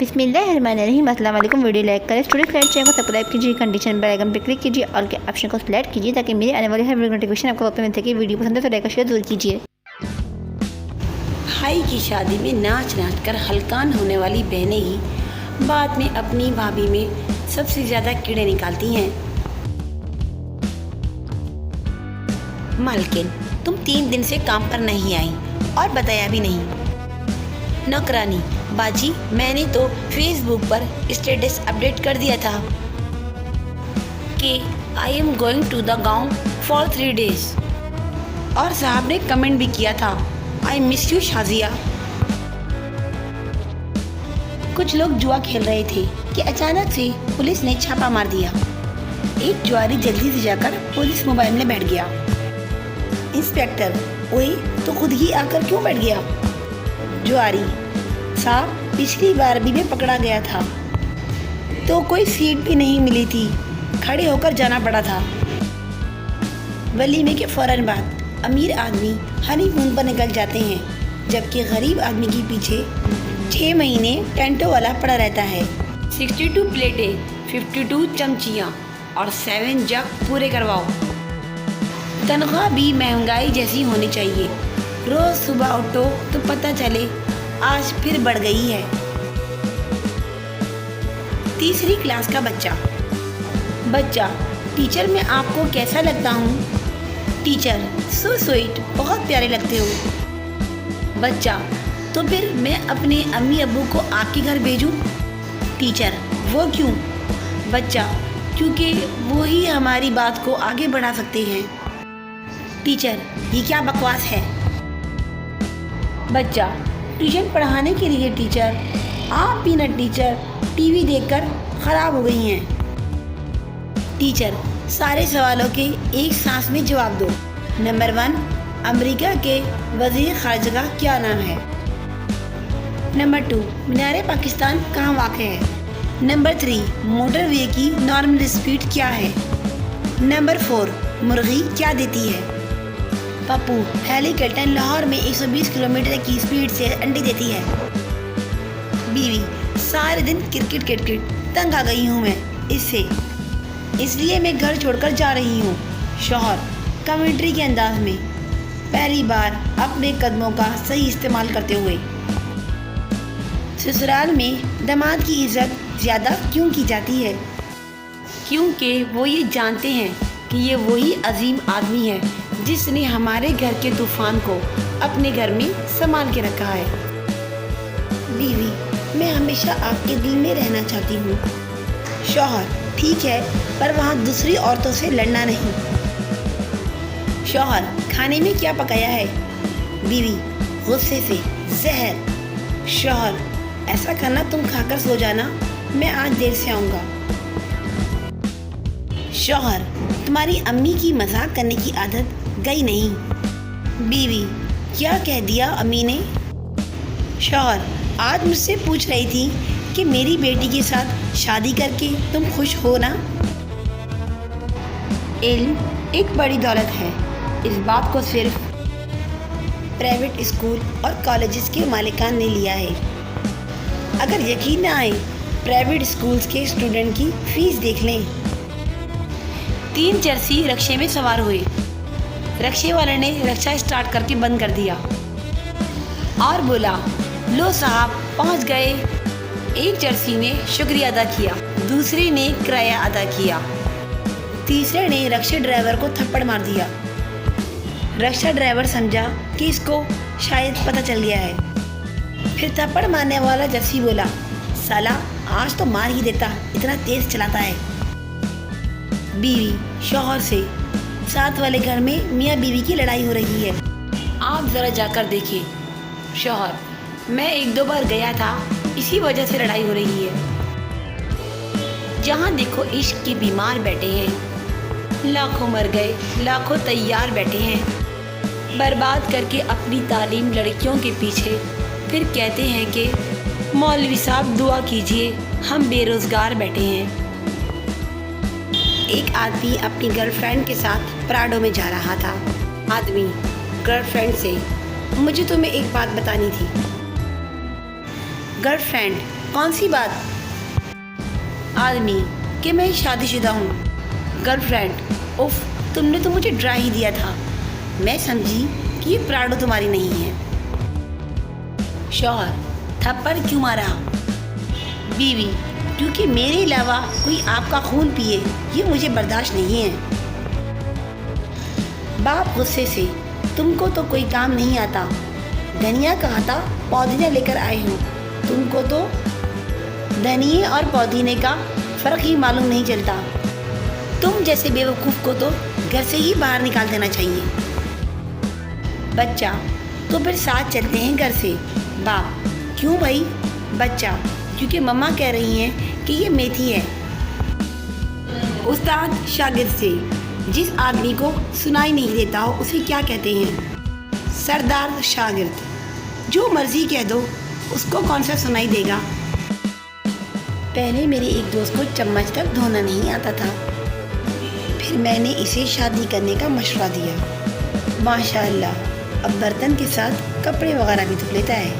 बिस्मिल्लाहिर्रहमानिर्रहीम। अस्सलाम वालेकुम। वीडियो लाइक करें, स्टूडेंट फ्रेंड चैनल को सब्सक्राइब कीजिए, कंडीशन बेल आइकन पर क्लिक कीजिए और के ऑप्शन को सिलेक्ट कीजिए ताकि मेरे आने वाले हर वीडियो नोटिफिकेशन आपको वक्त मिल सके। वीडियो पसंद है तो लाइक और शेयर जरूर कीजिए। भाई की शादी में नाच नाच कर हलकान होने वाली बहनें ही बाद में अपनी भाभी में सबसे ज़्यादा कीड़े निकालती हैं। मालकिन, तुम 3 दिन से काम पर नहीं आई और बताया भी नहीं। नौकरानी, बाजी मैंने तो फेसबुक पर स्टेटस अपडेट कर दिया था कि I am going to the गांव फॉर 3 डेज और साहब ने कमेंट भी किया था आई मिस यू शाजिया। कुछ लोग जुआ खेल रहे थे कि अचानक से पुलिस ने छापा मार दिया। एक जुआरी जल्दी से जाकर पुलिस मोबाइल में बैठ गया। इंस्पेक्टर, ओए तो खुद ही आकर क्यों बैठ गया? जुआरी, साहब पिछली बार भी मैं पकड़ा गया था तो कोई सीट भी नहीं मिली थी, खड़े होकर जाना पड़ा था। वलीमे के फौरन बाद अमीर आदमी हनीमून पर निकल जाते हैं जबकि गरीब आदमी के पीछे 6 महीने टेंटो वाला पड़ा रहता है। 62 प्लेटें, 52 चमचियाँ और 7 जग पूरे करवाओ। तनख्वाह भी महंगाई जैसी होनी चाहिए। रोज सुबह उठो तो पता चले आज फिर बढ़ गई है। 3री क्लास का बच्चा, टीचर मैं आपको कैसा लगता हूँ? टीचर, सो स्वीट, बहुत प्यारे लगते हो। बच्चा, तो फिर मैं अपने अम्मी अब्बू को आपके घर भेजूँ? टीचर, वो क्यों? बच्चा, क्योंकि वो ही हमारी बात को आगे बढ़ा सकते हैं। टीचर, ये क्या बकवास है? बच्चा, ट्यूशन पढ़ाने के लिए टीचर, आप भी न टीचर टीवी देखकर ख़राब हो गई हैं। टीचर, सारे सवालों के एक सांस में जवाब दो। नंबर 1, अमेरिका के वज़ीर ख़ारजा का क्या नाम है? नंबर 2, मीनार पाकिस्तान कहाँ वाक़ है? नंबर 3, मोटरवे की नॉर्मल स्पीड क्या है? नंबर 4, मुर्गी क्या देती है? पप्पू, हेलीकॉप्टर लाहौर में 120 किलोमीटर की स्पीड से अंडे देती है। बीवी, सारे दिन क्रिकेट तंग आ गई हूँ मैं इससे, इसलिए मैं घर छोड़कर जा रही हूँ। शौहर, कमेंट्री के अंदाज में, पहली बार अपने कदमों का सही इस्तेमाल करते हुए। ससुराल में दामाद की इज्जत ज़्यादा क्यों की जाती है? क्योंकि वो ये जानते हैं कि ये वही अजीम आदमी है जिसने हमारे घर के तूफान को अपने घर में संभाल के रखा है। बीवी, मैं हमेशा आपके दिल में रहना चाहती हूँ। शौहर, ठीक है, पर वहाँ दूसरी औरतों से लड़ना नहीं। शौहर, खाने में क्या पकाया है? बीवी, गुस्से से जहर। शौहर, ऐसा करना, तुम खाकर सो जाना, मैं आज देर से आऊँगा। शौहर, तुम्हारी अम्मी की मजाक करने की आदत गई नहीं। बीवी, क्या कह दिया अम्मी ने? शौहर, आज मुझसे पूछ रही थी कि मेरी बेटी के साथ शादी करके तुम खुश हो ना? इल्म एक बड़ी दौलत है। इस बात को सिर्फ प्राइवेट स्कूल और कॉलेजेस के मालिकान ने लिया है। अगर यकीन ना आए, प्राइवेट स्कूल्स के स्टूडेंट की फीस देख लें। 3 चरसी रक्शे में सवार हुए। रक्शे वाले ने रक्षा स्टार्ट करके बंद कर दिया और बोला, लो साहब पहुंच गए। एक चरसी ने शुक्रिया अदा किया, दूसरे ने किराया अदा किया, तीसरे ने रक्षा ड्राइवर को थप्पड़ मार दिया। रक्षा ड्राइवर समझा कि इसको शायद पता चल गया है। फिर थप्पड़ मारने वाला चरसी बोला, साला आज तो मार ही देता, इतना तेज चलाता है। बीवी शौहर से, साथ वाले घर में मियाँ बीवी की लड़ाई हो रही है, आप ज़रा जाकर देखिए। शौहर, मैं 1-2 बार गया था, इसी वजह से लड़ाई हो रही है। जहाँ देखो इश्क के बीमार बैठे हैं, लाखों मर गए, लाखों तैयार बैठे हैं, बर्बाद करके अपनी तालीम लड़कियों के पीछे। फिर कहते हैं कि मौलवी साहब दुआ कीजिए, हम बेरोज़गार बैठे हैं। एक आदमी अपनी गर्लफ्रेंड के साथ प्राडो में जा रहा था। आदमी गर्लफ्रेंड से, मुझे तुम्हें एक बात बतानी थी। गर्लफ्रेंड, कौन सी बात? आदमी कि मैं शादीशुदा हूँ। गर्लफ्रेंड, उफ, तुमने तो मुझे डरा ही दिया था। मैं समझी कि ये प्राडो तुम्हारी नहीं है। शौहर, थप्पड़ क्यों मारा? बीवी, क्योंकि मेरे अलावा कोई आपका खून पिए ये मुझे बर्दाश्त नहीं है। बाप गुस्से से, तुमको तो कोई काम नहीं आता। धनिया कहा था पौधीना लेकर आए हो। तुमको तो धनिये और पौधीने का फ़र्क ही मालूम नहीं चलता। तुम जैसे बेवकूफ़ को तो घर से ही बाहर निकाल देना चाहिए। बच्चा, तो फिर साथ चलते हैं घर से। बाप, क्यों भाई? बच्चा, क्योंकि मम्मा कह रही हैं कि ये मेथी है। उस्ताद शागिर्द से, जिस आदमी को सुनाई नहीं देता हो उसे क्या कहते हैं? सरदार शागिर्द, जो मर्जी कह दो उसको कौन सा सुनाई देगा। पहले मेरे एक दोस्त को चम्मच तक धोना नहीं आता था, फिर मैंने इसे शादी करने का मशवरा दिया। माशाअल्लाह, अब बर्तन के साथ कपड़े वगैरह भी धो लेता है।